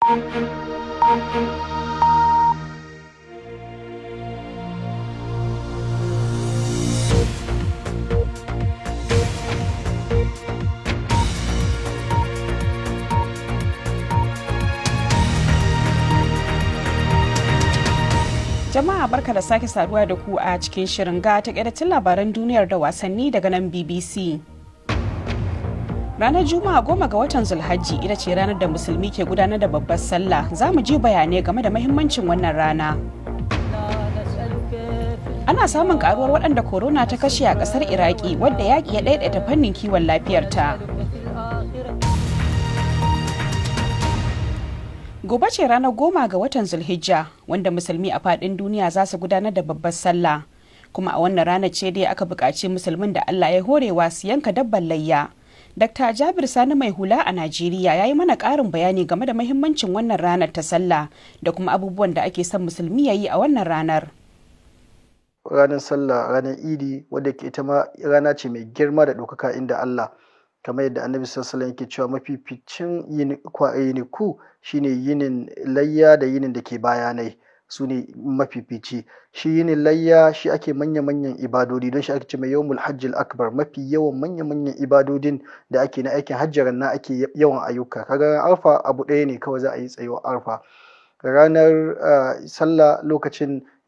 Jama'a barka da sake saduwa da ku a cikin shirin ga takaitattun labaran duniyar da wasanni daga nan BBC. Ranar Juma'a 10 ga watan Zulhajji ita ce ranar da musulmi ke gudanar da babbar sallah. Za mu ji bayanai game da mahimmancin wannan rana. Ana samun karuwar waɗanda korona ta kashe a ƙasar Iraki wadda yaƙi ya ɗaiɗaita fannin kiwon lafiyarta. Gobe ce ranar 10 ga watan Zulhijja wanda musulmi a faɗin duniya za su gudanar da babbar sallah. Kuma a wannan ranar ce dai aka buƙaci musulmin da Allah ya horewa su yanka dabban layya. Dr. Jabir Sani mai hula a Najeriya ya yi mana ƙarin bayani game da mahimmancin wannan ranar ta sallah da kuma abubuwan da ake son musulmi ya yi a wannan ranar. Ranar sallah, ranar idi wadda ke ita ma rana ce mai girma da ɗaukaka inda Allah. Kamar yadda annabi sallallahu alaihi wasallam yake cewa mafificin yiniku shine yinin layya da yinin da ke bayanai su ne mafifici. Shi yinin layya shi ake manya-manyan ibadodi don shi ake ce mai yawmul hajjil akbar, mafi yawan manya-manyan ibadodin da ake na aikin hajjaran na ake yawan ayyuka. Kaga arfa abu ɗaya ne kawai za a yi tsayuwar arfa. Ranar sallah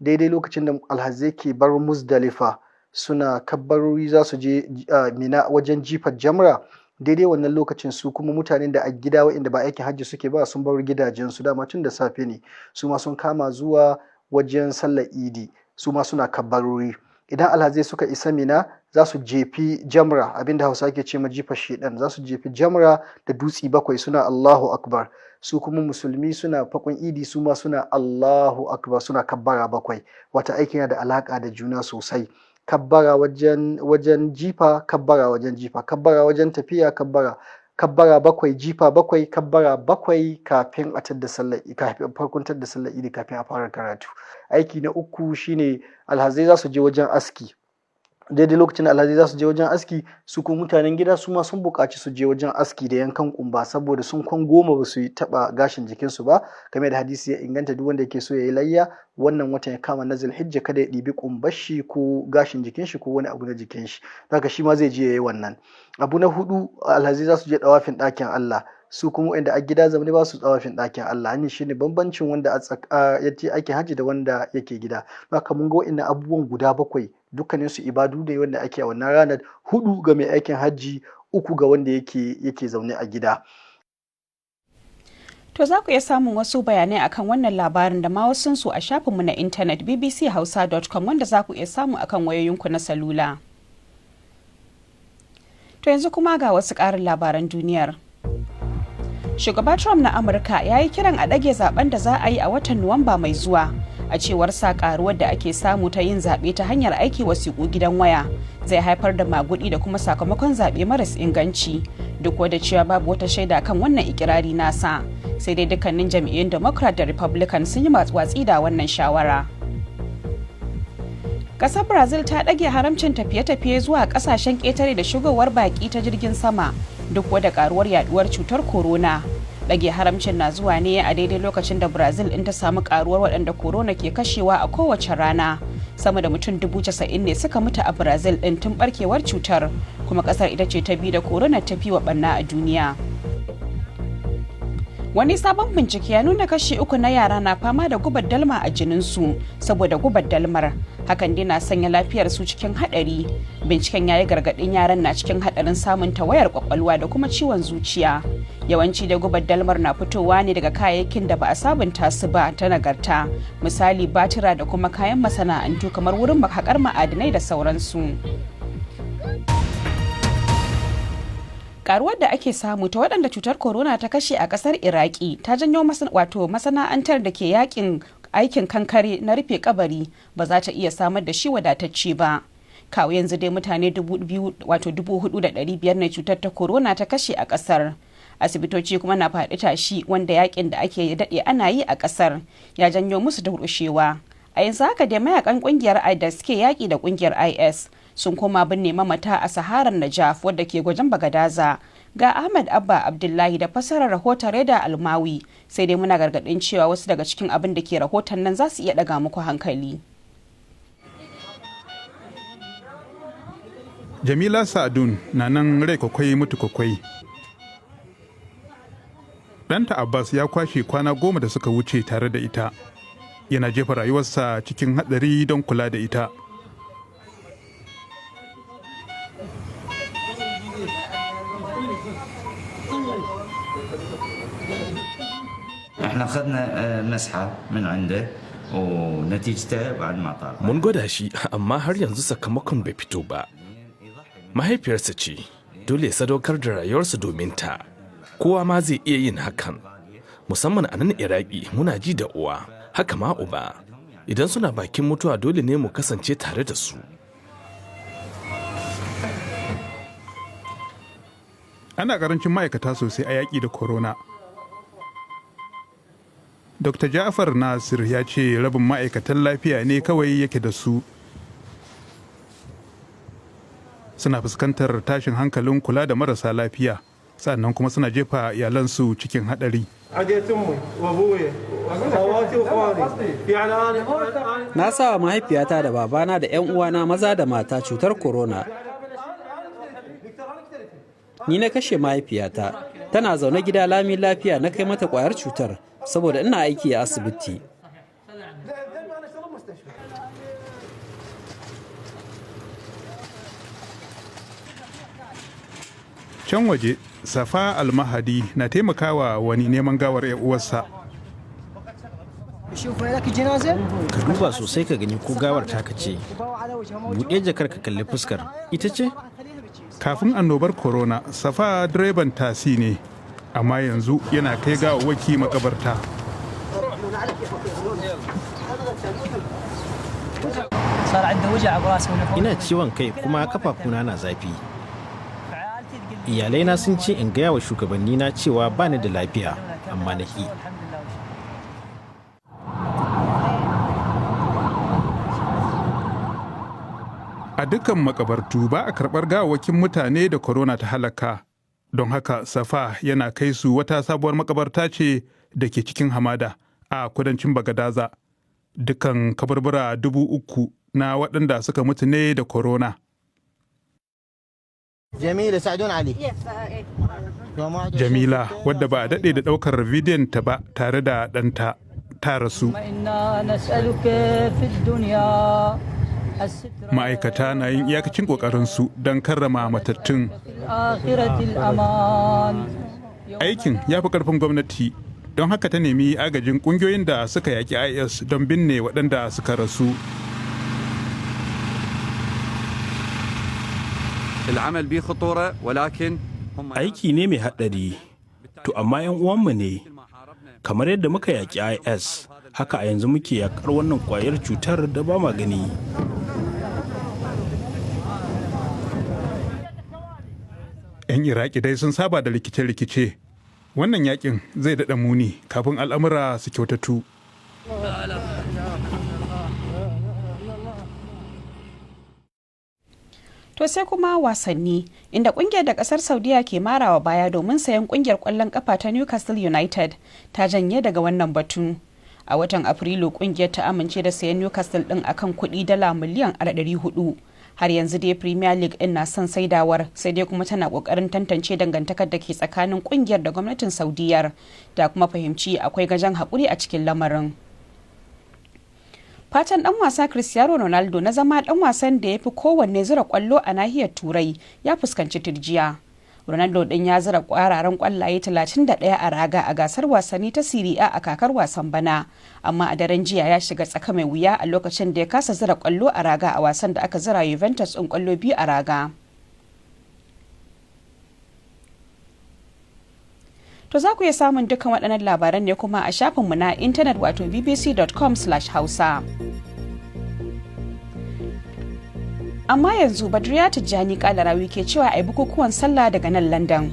daidai lokacin da alhazai ke bar Muzdalifa suna kabbarori za su je Mina wajen jifar jamra, daidai wannan lokacin su kuma mutanen da a gida waɗanda ba aikin hajji suke ba sun bar gidajensu dama tun da safe ne, su ma sun kama zuwa wajen sallar idi, su ma suna kabbarori. Idan alhazai suka isa Mina za su jefi jamra, abinda Hausa ke ce ma jifar shedan, za su jefi jamra da dutsi 7 suna Allahu akbar. Su kuma musulmi suna fakon idi su ma suna Allahu akbar, suna kabbara 7. Wata aikin yana da alaka da juna sosai. Kabbara wajen jifa, kabbara wajen jifa, kabbara wajen tafiya, kabbara 7, jifa 7, kabbara 7 kafin a tadda sallar, kafin farkon tadda sallar idi, kafin a fara karatu. Aiki na 3 shine alhazai za su je wajen aski. Daidai lokacin da alhazai za su je wajen aski, su kuma mutanen gida su ma sun buƙaci su je wajen aski da yankan kumba saboda sun kwan 10 ba su yi taɓa gashin jikinsu ba, kamar da hadisi ya inganta duk wanda yake so ya yi layya wannan watan ya kama na Zulhijja kada ya ɗibi kumbar shi ko gashin jikin shi ko wani abu na jikin shi, haka shi ma zai je ya yi wannan. Abu na 4 alhazai za su je ɗawafin ɗakin Allah, su kuma wanda a gida zaune ba su tsawafin ɗakin Allah. Hani shine bambancin wanda ya je aikin hajji da wanda yake gida. Haka mun ga wa'annan abubuwan guda 7 dukkanin su ibadu ne wanda ake a wannan ranar, 4 ga mai aikin hajji, 3 ga wanda yake zaune a gida. To za ku iya samun wasu bayanai akan wannan labarin da ma wasu su a shafinmu na intanet bbchausa.com wanda za ku iya samu akan wayoyinku na salula. To yanzu kuma ga wasu ƙarin labaran duniyar. Shugaba Trump na Amurka ya yi kiran a ɗage zaben da za a yi a watan Nuwamba mai zuwa. A cewar sa karuwar da ake samu ta yin zaɓe ta hanyar aiki wasiƙu gidan waya zai haifar da magudi da kuma sakamakon zaɓe maras inganci. Duk wadda cewa babu wata shaida kan wannan ikirari nasa, sai dai dukkanin jam'iyyun Democrat da Republican sun yi watsi da wannan shawara. Ƙasar Brazil ta ɗage haramcin tafiye-tafiye zuwa ƙasashen ƙetare da shigowar baƙi ta jirgin sama duk wadda karuwar yaduwar cutar corona. Ɗage haramcin na zuwa ne a daidai lokacin da Brazil in ta samu karuwar waɗanda corona ke kashewa a kowace rana. Sama da mutum 90,000 ne suka mutu a Brazil ɗin tun barkewar cutar, kuma ƙasar ita ce ta biyu da corona ta fi wa ɓanna a duniya. Wani sabon bincike ya nuna kashi 3 na yara na fama da gubar dalma a jininsu saboda gubar dalmar. Hakan dai na sanya lafiyar su cikin haɗari. Binciken ya yi gargaɗin yaran na cikin haɗarin samun tawayar kwakwalwa da kuma ciwon zuciya. Yawanci da gubar dalmar na fitowa ne daga kayayyakin da ba a sabunta su ba ta nagarta, misali batira da kuma kayan masana'antu kamar wurin haƙar ma'adinai da sauransu. Karuwar da ake samu ta waɗanda cutar corona ta kashe a ƙasar Iraki ta janyo masana'antar da ke aikin kankare na rufe kabari ba za ta iya samar da shi wadatacce ba. Kawo yanzu dai mutane 4,500 ne cutar ta corona ta kashe a ƙasar. Asibitoci kuma na faɗi tashi wanda yakin da ake daɗe ana yi a ƙasar ya janyo musu da rushewa. A yanzu haka dai mayakan ƙungiyar da suke yaƙi da ƙungiyar IS sun koma binne mamata a Saharar Najaf wadda ke gwajin Bagadaza Ga Ahmad Abba Abdullahi da fassarar rahoton Reda Almawi, sai dai muna gargaɗin cewa wasu daga cikin abin da ke rahoton nan za su iya ɗaga muku hankali. Jamila Sa'adun na nan rai kwakwai mutu kwakwai. Ɗanta Abbas ya kwashe kwana 10 da suka wuce tare da ita. Yana jefa rayuwarsa cikin haɗari don kula da ita. Mun gwada shi amma har yanzu sakamakon bai fito ba. Mahaifiyarsa ce, dole ya sadaukar da rayuwarsa domin ta. Kowa ma zai iya yin hakan. Musamman a nan Iraki muna ji da uwa, haka ma uba. Idan suna bakin mutuwa dole ne mu kasance tare da su. Ana karancin ma'aikata sosai a yaƙi da corona. Dr. Ja'far Nasir ya ce rabin ma'aikatan lafiya ne kawai yake da su. Suna fuskantar tashin hankalin kula da marasa lafiya, sannan kuma suna jefa iyalansu cikin haɗari. Na sa wa mahaifiyata da babana da 'yan uwana maza da mata cutar corona. Ni na kashe mahaifiyata, tana zaune gida lami lafiya na kai mata ƙwayar cutar saboda ina aiki a asibiti. Can waje, Safa Almahadi na taimakawa wani neman gawar 'yan uwarsa. Ka duba sosai ka gani ko gawar taka ce. Buɗe jakar ka kalli fuskar, ita ce? Kafin annobar corona, Safa direban tasi ne, amma yanzu yana kai gawawwaki makabarta. Ina ciwon kai kuma kafafuna na zafi. Iyalaina sun ce in gaya wa shugabannina cewa ba ni da lafiya, amma na ƙi. A dukkan makabartu ba a karɓar gawawwakin mutane da corona ta halaka. Don haka Safa yana kai su wata sabuwar makabarta ce da ke cikin hamada a kudancin Bagadaza. Dukan kabarbara 3,000 na waɗanda suka mutu ne da corona. Jamila, wadda ba a daɗe da ɗaukar bidiyon ta ba tare da ɗanta, ta rasu. Ma'aikata na yin iyakacin ƙoƙarinsu don karrama matattun. Aikin ya fi ƙarfin gwamnati, don haka ta nemi agajin ƙungiyoyin da suka yaƙi IS don binne waɗanda suka rasu. Aiki ne mai haɗari, to amma 'yan uwanmu ne. Kamar yadda muka yaƙi IS, haka a yanzu muke yaƙar wannan ƙwayar cutar da ba ma gani. 'Yan Iraki dai sun saba da rikice-rikice. Wannan yakin zai daɗa muni kafin al'amura su kyautatu. To sai kuma wasanni, inda kungiyar da kasar Saudiya ke marawa baya domin sayan kungiyar kwallon kafa ta Newcastle United ta janye daga wannan batu. A watan Afrilu kungiyar ta amince da sayan Newcastle din akan kuɗi dala miliyan 400. Har yanzu dai Premier League din na son saidawar, sai dai kuma tana kokarin tantance dangantakar da ke tsakanin kungiyar da gwamnatin Saudiyar, da kuma fahimci akwai gajen haƙuri a cikin lamarin. Fatan dan wasa Cristiano Ronaldo na zama dan wasan da ya fi kowanne zura kwallo a nahiyar Turai ya fuskanci turjiya. Ronaldo din ya zura kwararan kwallaye 31 a raga a gasar wasanni ta Serie A a kakar wasan bana, amma a daren jiya ya shiga tsaka mai wuya a lokacin da ya kasa zura kwallo a raga a wasan da aka zura Juventus din kwallo 2 a raga. To za ku iya samun dukkan waɗannan labaran ne kuma a shafinmu na intanet wato bbc.com/hausa. Amma yanzu Badriya Tijjani Kalarawi ke cewa a yi bukukuwan sallah daga nan London.